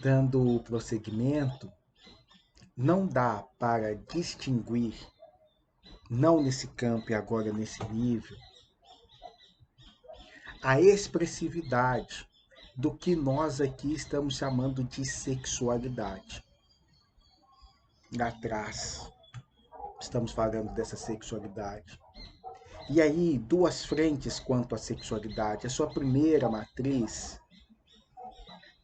Dando prosseguimento, não dá para distinguir, não nesse campo e agora nesse nível, a expressividade do que nós aqui estamos chamando de sexualidade. Lá atrás, estamos falando dessa sexualidade. E aí, duas frentes quanto à sexualidade. A sua primeira matriz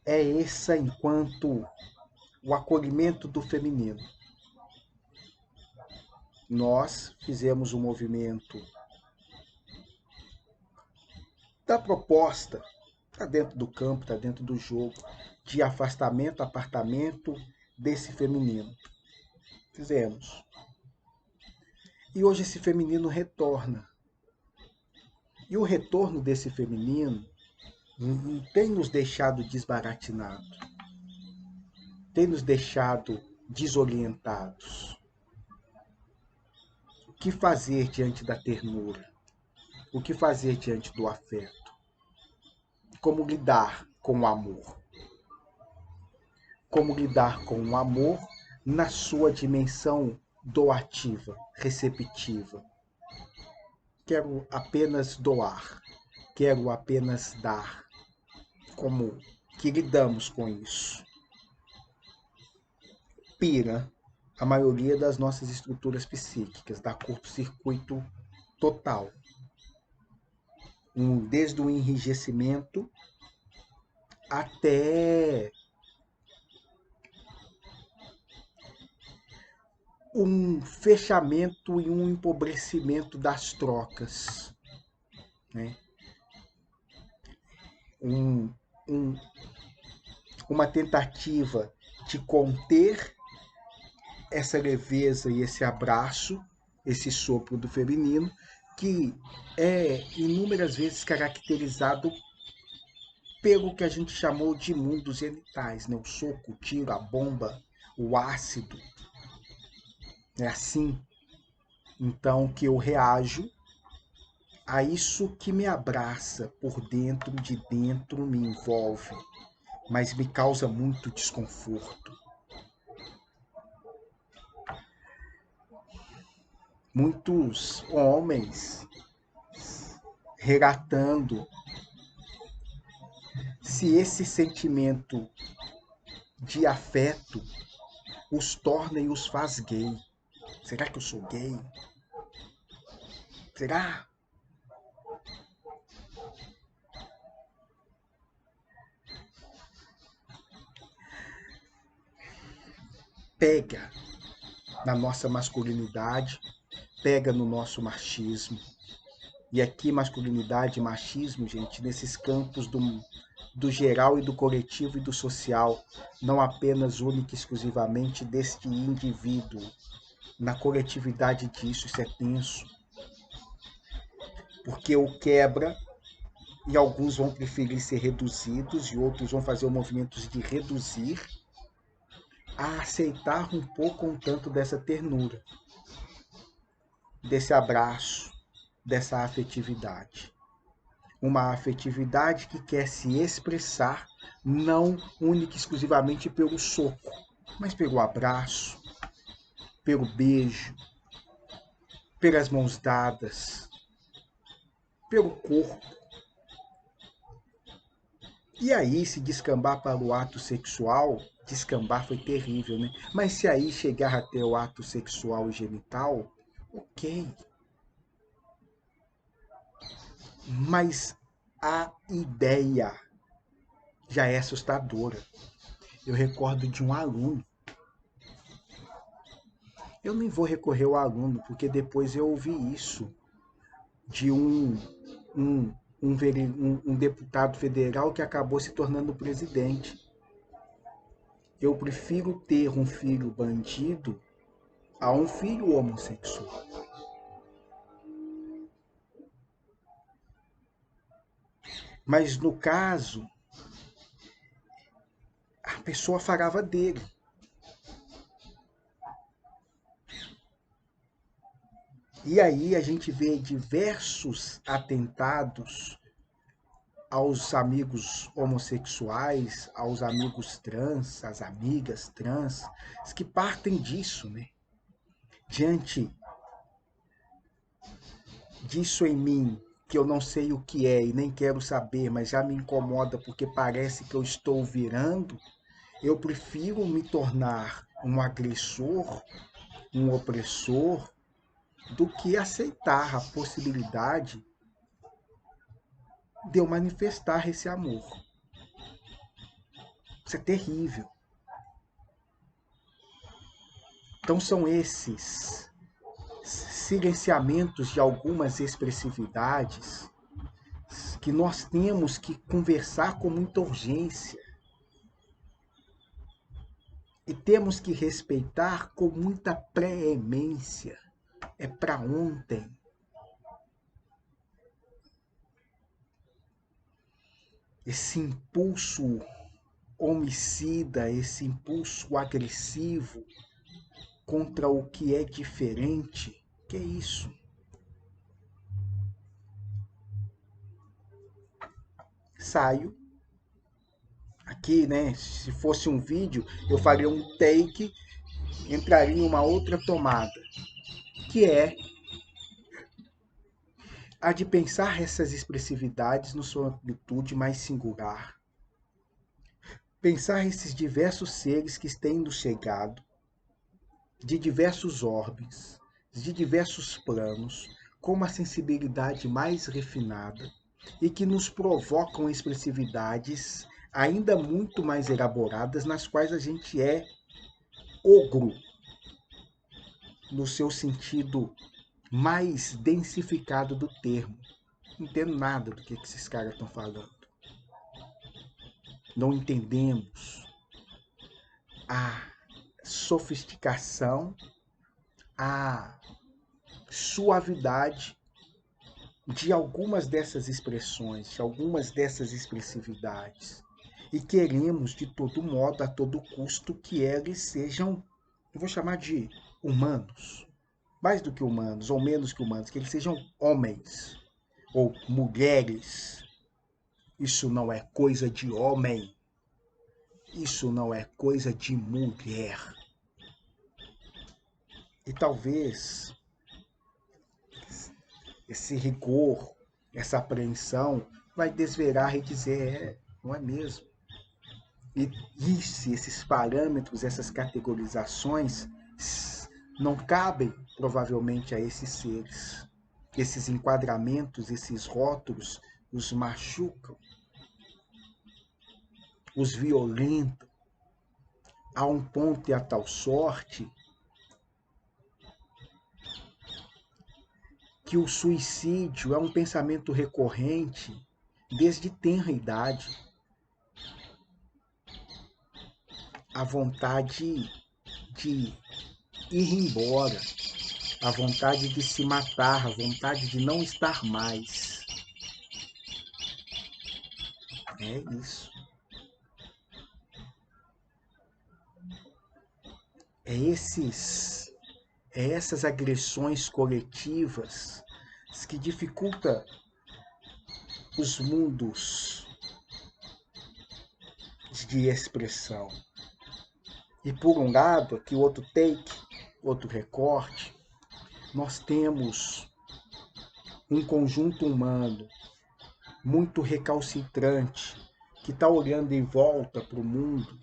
é essa enquanto o acolhimento do feminino. Nós fizemos um movimento da proposta, está dentro do campo, está dentro do jogo, de afastamento, apartamento desse feminino. Fizemos. E hoje esse feminino retorna. E o retorno desse feminino tem nos deixado desbaratinados, tem nos deixado desorientados. O que fazer diante da ternura? O que fazer diante do afeto? Como lidar com o amor? Como lidar com o amor na sua dimensão doativa, receptiva? Quero apenas doar, quero apenas dar. Como que lidamos com isso? Pira a maioria das nossas estruturas psíquicas, dá curto-circuito total. Desde o enrijecimento até um fechamento e um empobrecimento das trocas, né? um, um, uma tentativa de conter essa leveza e esse abraço, esse sopro do feminino, que é inúmeras vezes caracterizado pelo que a gente chamou de mundos genitais, né? O soco, o tiro, a bomba, o ácido. É assim, então, que eu reajo a isso que me abraça por dentro, de dentro, me envolve, mas me causa muito desconforto. Muitos homens relatando se esse sentimento de afeto os torna e os faz gay. Será que eu sou gay? Será? Pega na nossa masculinidade, pega no nosso machismo. E aqui, masculinidade e machismo, gente, nesses campos do geral e do coletivo e do social, não apenas única e exclusivamente deste indivíduo. Na coletividade disso, isso é tenso, porque o quebra e alguns vão preferir ser reduzidos e outros vão fazer movimentos de reduzir a aceitar um pouco um tanto dessa ternura, desse abraço, dessa afetividade. Uma afetividade que quer se expressar não única e exclusivamente pelo soco, mas pelo abraço, pelo beijo, pelas mãos dadas, pelo corpo. E aí, se descambar para o ato sexual, descambar foi terrível, né? Mas se aí chegar até o ato sexual e genital, ok. Mas a ideia já é assustadora. Eu recordo de um aluno. Eu nem vou recorrer ao aluno, porque depois eu ouvi isso de um, um deputado federal que acabou se tornando presidente. Eu prefiro ter um filho bandido a um filho homossexual. Mas no caso, a pessoa falava dele. E aí a gente vê diversos atentados aos amigos homossexuais, aos amigos trans, às amigas trans, que partem disso, né? Diante disso em mim, que eu não sei o que é e nem quero saber, mas já me incomoda porque parece que eu estou virando, eu prefiro me tornar um agressor, um opressor, do que aceitar a possibilidade de eu manifestar esse amor. Isso é terrível. Então são esses silenciamentos de algumas expressividades que nós temos que conversar com muita urgência e temos que respeitar com muita preemência. É para ontem. Esse impulso homicida, esse impulso agressivo contra o que é diferente, que é isso? Saio aqui, né? Se fosse um vídeo, eu faria um take, entraria em uma outra tomada, que é a de pensar essas expressividades na sua amplitude mais singular. Pensar esses diversos seres que têm nos chegado, de diversos orbes, de diversos planos, com uma sensibilidade mais refinada e que nos provocam expressividades ainda muito mais elaboradas, nas quais a gente é ogro, no seu sentido mais densificado do termo. Não entendo nada do que esses caras estão falando. Não entendemos a sofisticação, a suavidade de algumas dessas expressões, de algumas dessas expressividades. E queremos, de todo modo, a todo custo, que eles sejam, eu vou chamar de humanos. Mais do que humanos, ou menos que humanos, que eles sejam homens ou mulheres. Isso não é coisa de homem. Isso não é coisa de mulher. E talvez esse rigor, essa apreensão, vai desvelar e dizer, não é mesmo? E esses parâmetros, essas categorizações não cabem provavelmente a esses seres. Esses enquadramentos, esses rótulos os machucam, os violentam a um ponto e a tal sorte que o suicídio é um pensamento recorrente desde tenra idade. A vontade de ir embora, a vontade de se matar, a vontade de não estar mais. É isso. É essas agressões coletivas que dificultam os mundos de expressão. E por um lado, aqui outro take, outro recorte, nós temos um conjunto humano muito recalcitrante, que está olhando em volta para o mundo,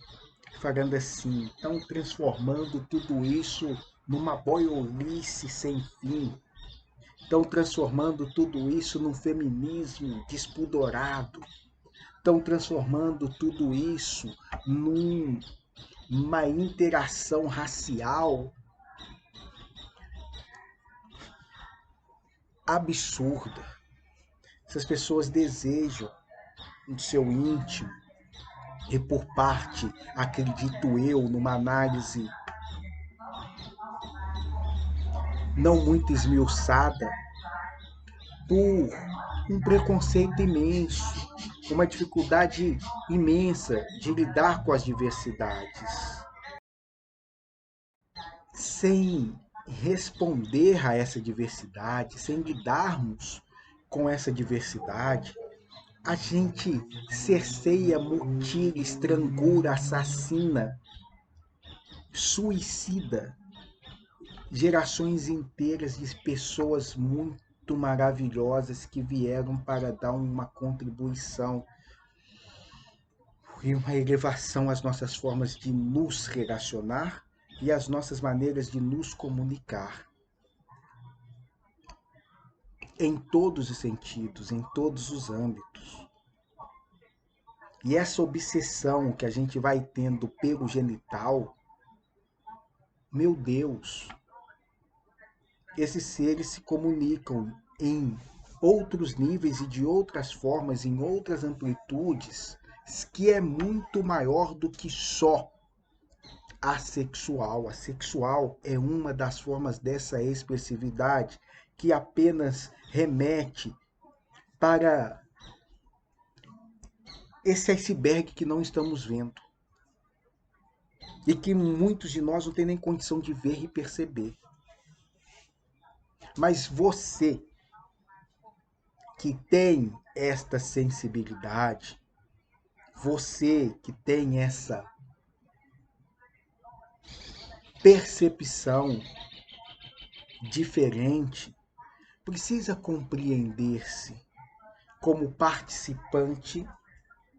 falando assim, estão transformando tudo isso numa boiolice sem fim, estão transformando tudo isso num feminismo despudorado, estão transformando tudo isso numa interação racial absurda. Essas pessoas desejam, no seu íntimo, e por parte, acredito eu, numa análise não muito esmiuçada, por um preconceito imenso, uma dificuldade imensa de lidar com as diversidades. Sem responder a essa diversidade, sem lidarmos com essa diversidade, A gente cerceia, mutila, estrangula, assassina, suicida gerações inteiras de pessoas muito maravilhosas que vieram para dar uma contribuição e uma elevação às nossas formas de nos relacionar e às nossas maneiras de nos comunicar. Em todos os sentidos, em todos os âmbitos. E essa obsessão que a gente vai tendo pelo genital, meu Deus, esses seres se comunicam em outros níveis e de outras formas, em outras amplitudes, que é muito maior do que só a sexual. A sexual é uma das formas dessa expressividade que apenas remete para esse iceberg que não estamos vendo e que muitos de nós não têm nem condição de ver e perceber. Mas você que tem esta sensibilidade, você que tem essa percepção diferente, precisa compreender-se como participante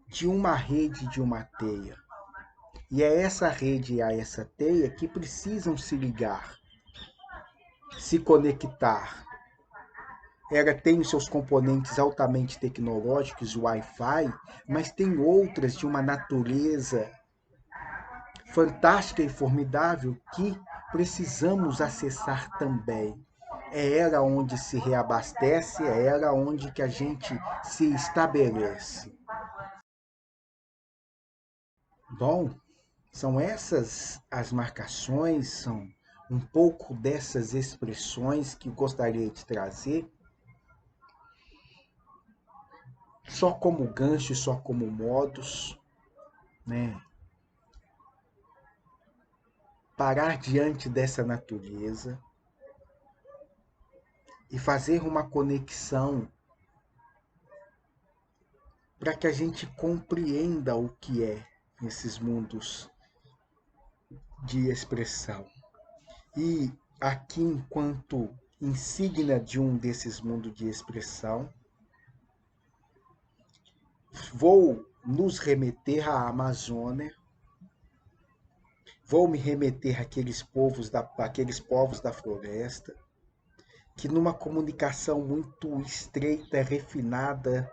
de uma rede, de uma teia. E é essa rede e essa teia que precisam se ligar, se conectar. Ela tem os seus componentes altamente tecnológicos, o Wi-Fi, mas tem outras de uma natureza fantástica e formidável que precisamos acessar também. É ela onde se reabastece, é ela onde que a gente se estabelece. Bom, são essas as marcações, são um pouco dessas expressões que gostaria de trazer, só como gancho, só como modos, né? Parar diante dessa natureza e fazer uma conexão para que a gente compreenda o que é esses mundos de expressão. E aqui, enquanto insígnia de um desses mundos de expressão, vou nos remeter à Amazônia, vou me remeter àqueles povos da floresta, que numa comunicação muito estreita, refinada,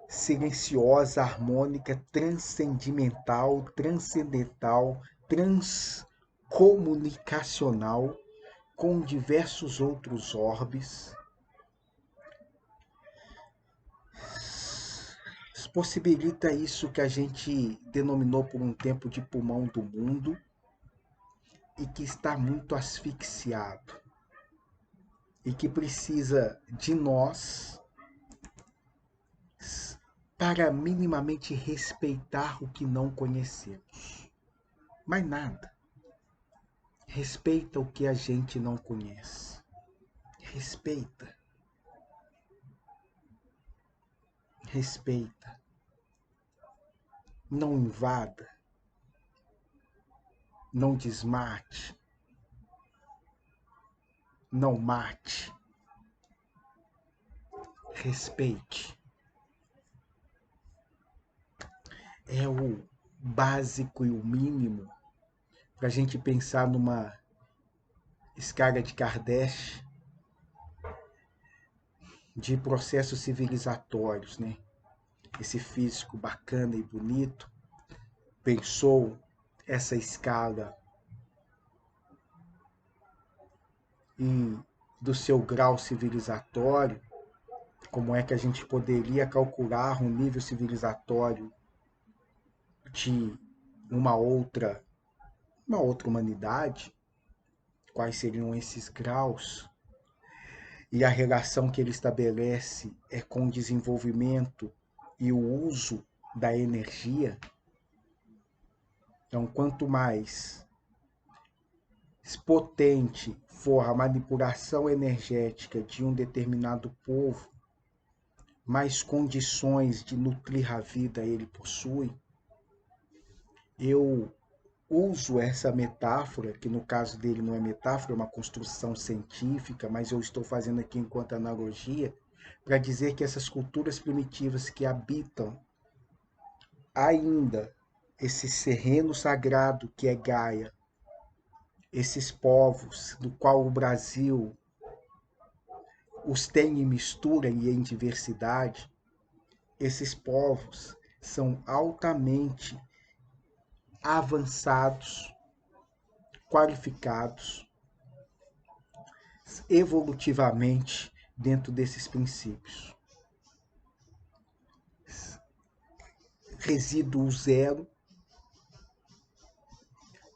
silenciosa, harmônica, transcendental, transcomunicacional, com diversos outros orbes, possibilita isso que a gente denominou por um tempo de pulmão do mundo e que está muito asfixiado e que precisa de nós para minimamente respeitar o que não conhecemos. Mais nada. Respeita o que a gente não conhece. Respeita. Respeita. Não invada. Não desmate. Não mate. Respeite. É o básico e o mínimo para a gente pensar numa escala de Kardashev de processos civilizatórios, né? Esse físico bacana e bonito pensou essa escala e do seu grau civilizatório, como é que a gente poderia calcular um nível civilizatório de uma outra humanidade, quais seriam esses graus, e a relação que ele estabelece é com o desenvolvimento e o uso da energia. Então, quanto mais potente for a manipulação energética de um determinado povo, mais condições de nutrir a vida ele possui. Eu uso essa metáfora, que no caso dele não é metáfora, é uma construção científica, mas eu estou fazendo aqui enquanto analogia, para dizer que essas culturas primitivas que habitam ainda esse terreno sagrado que é Gaia, esses povos do qual o Brasil os tem em mistura e em diversidade, esses povos são altamente avançados, qualificados, evolutivamente dentro desses princípios. Resíduo zero,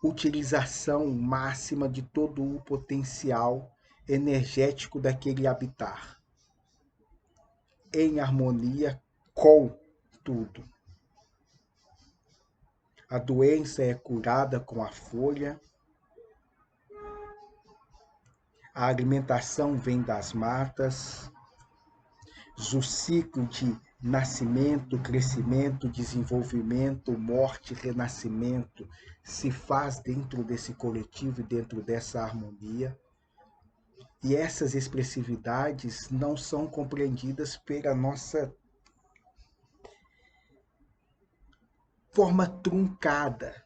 utilização máxima de todo o potencial energético daquele habitar, em harmonia com tudo. A doença é curada com a folha, a alimentação vem das matas, o ciclo de nascimento, crescimento, desenvolvimento, morte, renascimento se faz dentro desse coletivo e dentro dessa harmonia. E essas expressividades não são compreendidas pela nossa forma truncada,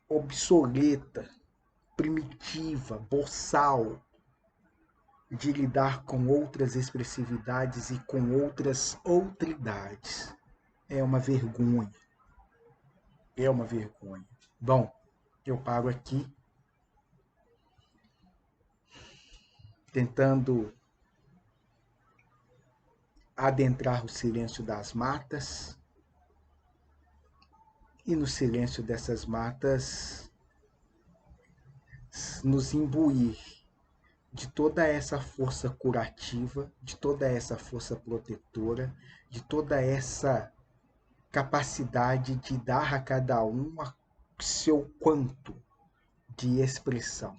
obsoleta, primitiva, boçal de lidar com outras expressividades e com outras outridades. É uma vergonha. É uma vergonha. Bom, eu paro aqui, tentando adentrar o silêncio das matas, e no silêncio dessas matas nos imbuir de toda essa força curativa, de toda essa força protetora, de toda essa capacidade de dar a cada um seu quanto de expressão.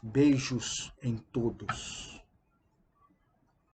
Beijos em todos.